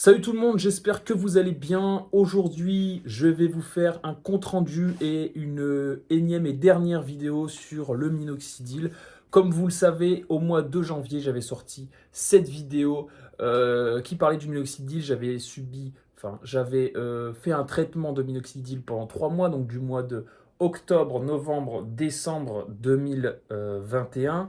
Salut tout le monde, j'espère que vous allez bien. Aujourd'hui, je vais vous faire un compte-rendu et une énième et dernière vidéo sur le minoxidil. Comme vous le savez, au mois de janvier, j'avais sorti cette vidéo qui parlait du minoxidil. J'avais fait un traitement de minoxidil pendant 3 mois, donc du mois de octobre, novembre, décembre 2021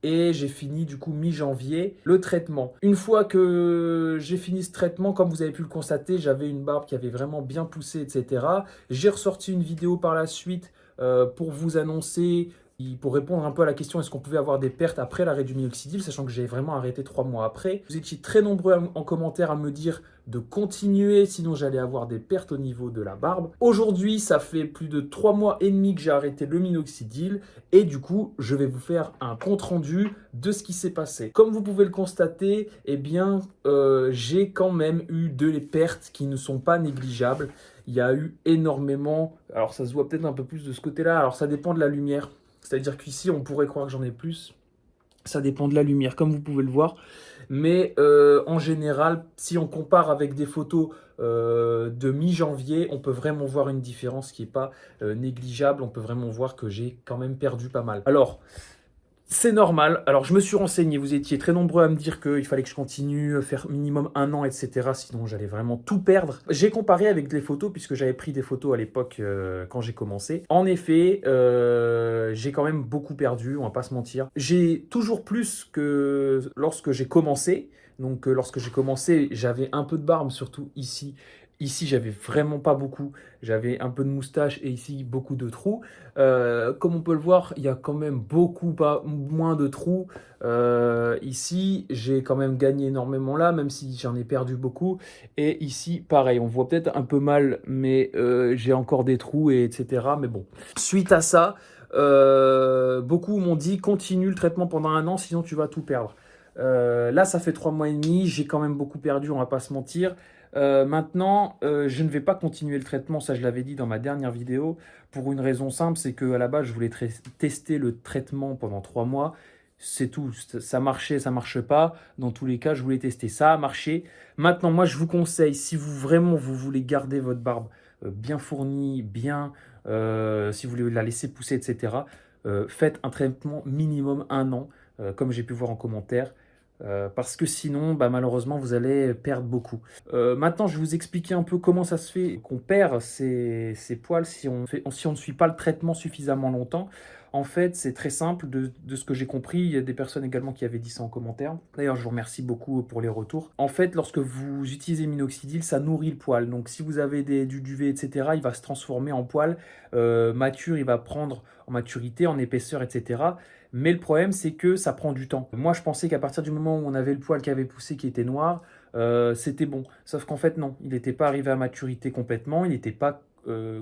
et j'ai fini du coup mi-janvier le traitement. Une fois que j'ai fini ce traitement, comme vous avez pu le constater, j'avais une barbe qui avait vraiment bien poussé, etc. J'ai ressorti une vidéo par la suite pour vous annoncer, pour répondre un peu à la question est-ce qu'on pouvait avoir des pertes après l'arrêt du minoxidil, sachant que j'ai vraiment arrêté 3 mois après. Vous étiez très nombreux en commentaire à me dire de continuer, sinon j'allais avoir des pertes au niveau de la barbe. Aujourd'hui, ça fait plus de 3 mois et demi que j'ai arrêté le minoxidil et du coup, je vais vous faire un compte-rendu de ce qui s'est passé. Comme vous pouvez le constater, eh bien, j'ai quand même eu des pertes qui ne sont pas négligeables. Il y a eu énormément, alors ça se voit peut-être un peu plus de ce côté-là, alors ça dépend de la lumière. C'est-à-dire qu'ici, on pourrait croire que j'en ai plus. Ça dépend de la lumière, comme vous pouvez le voir. Mais en général, si on compare avec des photos de mi-janvier, on peut vraiment voir une différence qui n'est pas négligeable. On peut vraiment voir que j'ai quand même perdu pas mal. Alors, c'est normal. Alors, je me suis renseigné. Vous étiez très nombreux à me dire qu'il fallait que je continue, faire minimum 1 an, etc. Sinon, j'allais vraiment tout perdre. J'ai comparé avec des photos, puisque j'avais pris des photos à l'époque quand j'ai commencé. En effet, j'ai quand même beaucoup perdu, on va pas se mentir. J'ai toujours plus que lorsque j'ai commencé. Donc, lorsque j'ai commencé, j'avais un peu de barbe, surtout ici. Ici, j'avais vraiment pas beaucoup. J'avais un peu de moustache et ici, beaucoup de trous. Comme on peut le voir, il y a quand même beaucoup moins de trous. Ici, j'ai quand même gagné énormément là, même si j'en ai perdu beaucoup. Et ici, pareil, on voit peut-être un peu mal, mais j'ai encore des trous, et etc. Mais bon, suite à ça, beaucoup m'ont dit continue le traitement pendant 1 an, sinon tu vas tout perdre. Là, ça fait 3 mois et demi, j'ai quand même beaucoup perdu, on va pas se mentir. Maintenant, je ne vais pas continuer le traitement, ça je l'avais dit dans ma dernière vidéo, pour une raison simple, c'est qu'à la base, je voulais tester le traitement pendant 3 mois. C'est tout, ça marchait, ça marche pas. Dans tous les cas, je voulais tester, ça a marché. Maintenant, moi, je vous conseille, si vous vraiment vous voulez garder votre barbe bien fournie, bien, si vous voulez la laisser pousser, etc., faites un traitement minimum 1 an, comme j'ai pu voir en commentaire. Parce que sinon, bah, malheureusement, vous allez perdre beaucoup. Maintenant, je vais vous expliquer un peu comment ça se fait qu'on perd ces poils si on ne suit pas le traitement suffisamment longtemps. En fait, c'est très simple. De ce que j'ai compris, il y a des personnes également qui avaient dit ça en commentaire. D'ailleurs, je vous remercie beaucoup pour les retours. En fait, lorsque vous utilisez minoxidil, ça nourrit le poil. Donc, si vous avez du duvet, etc., il va se transformer en poil mature, il va prendre en maturité, en épaisseur, etc. Mais le problème, c'est que ça prend du temps. Moi, je pensais qu'à partir du moment où on avait le poil qui avait poussé, qui était noir, c'était bon. Sauf qu'en fait, non. Il n'était pas arrivé à maturité complètement. Il n'était pas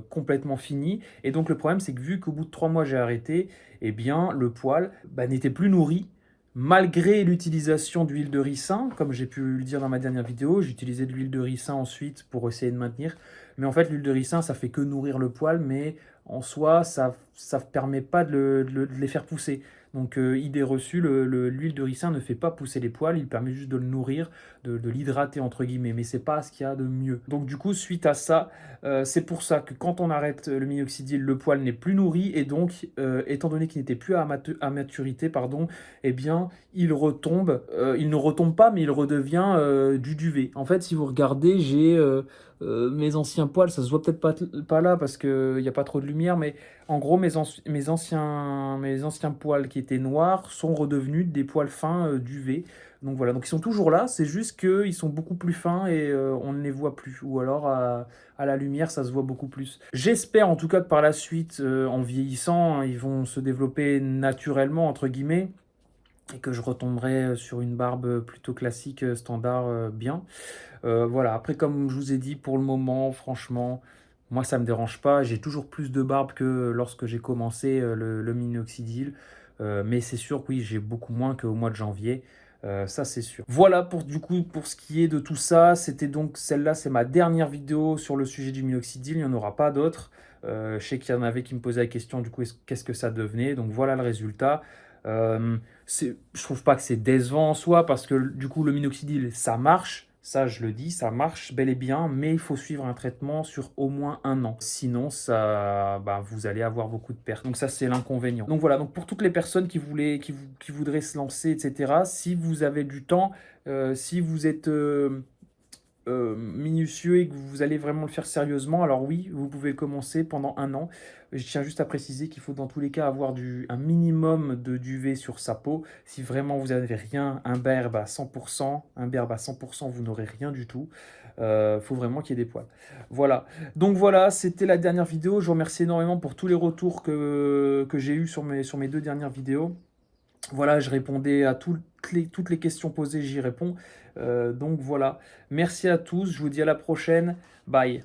complètement fini. Et donc, le problème, c'est que vu qu'au bout de 3 mois, j'ai arrêté, eh bien, le poil bah, n'était plus nourri. Malgré l'utilisation d'huile de ricin, comme j'ai pu le dire dans ma dernière vidéo, j'utilisais de l'huile de ricin ensuite pour essayer de maintenir. Mais en fait, l'huile de ricin, ça fait que nourrir le poil, mais en soi, ça ne permet pas de les faire pousser. Donc, idée reçue, l'huile de ricin ne fait pas pousser les poils, il permet juste de le nourrir, de l'hydrater, entre guillemets, mais c'est pas ce qu'il y a de mieux. Donc, du coup, suite à ça, c'est pour ça que quand on arrête le minoxidil, le poil n'est plus nourri, et donc, étant donné qu'il n'était plus à maturité, pardon, eh bien, il retombe, il ne retombe pas, mais il redevient du duvet. En fait, si vous regardez, j'ai mes anciens poils, ça se voit peut-être pas là parce qu'il n'y a pas trop de lumière, mais en gros, mes anciens poils qui étaient noirs sont redevenus des poils fins duvet. Donc voilà, donc ils sont toujours là, c'est juste qu'ils sont beaucoup plus fins et on ne les voit plus. Ou alors à la lumière, ça se voit beaucoup plus. J'espère en tout cas que par la suite, en vieillissant, ils vont se développer naturellement, entre guillemets, et que je retomberai sur une barbe plutôt classique, standard, bien. Voilà, après comme je vous ai dit, pour le moment, franchement, moi ça me dérange pas. J'ai toujours plus de barbe que lorsque j'ai commencé le minoxidil. Mais c'est sûr que oui, j'ai beaucoup moins qu'au mois de janvier. Ça c'est sûr. Voilà pour ce qui est de tout ça. C'était donc celle-là, c'est ma dernière vidéo sur le sujet du minoxidil. Il n'y en aura pas d'autres. Je sais qu'il y en avait qui me posaient la question du coup, qu'est-ce que ça devenait. Donc voilà le résultat. Je trouve pas que c'est décevant en soi parce que du coup le minoxidil ça marche, Ça, je le dis, ça marche bel et bien, mais il faut suivre un traitement sur au moins 1 an. Sinon, ça, bah, vous allez avoir beaucoup de pertes. Donc ça, c'est l'inconvénient. Donc voilà, donc pour toutes les personnes qui voudraient se lancer, etc., si vous avez du temps, si vous êtes minutieux et que vous allez vraiment le faire sérieusement, alors oui, vous pouvez commencer pendant 1 an. Je tiens juste à préciser qu'il faut dans tous les cas avoir un minimum de duvet sur sa peau. Si vraiment vous n'avez rien, un berbe à 100%, vous n'aurez rien du tout. Faut vraiment qu'il y ait des poils. Voilà. Donc voilà, c'était la dernière vidéo. Je vous remercie énormément pour tous les retours que j'ai eu sur mes 2 dernières vidéos. Voilà, je répondais à toutes les questions posées, j'y réponds. Donc voilà, merci à tous, je vous dis à la prochaine, bye.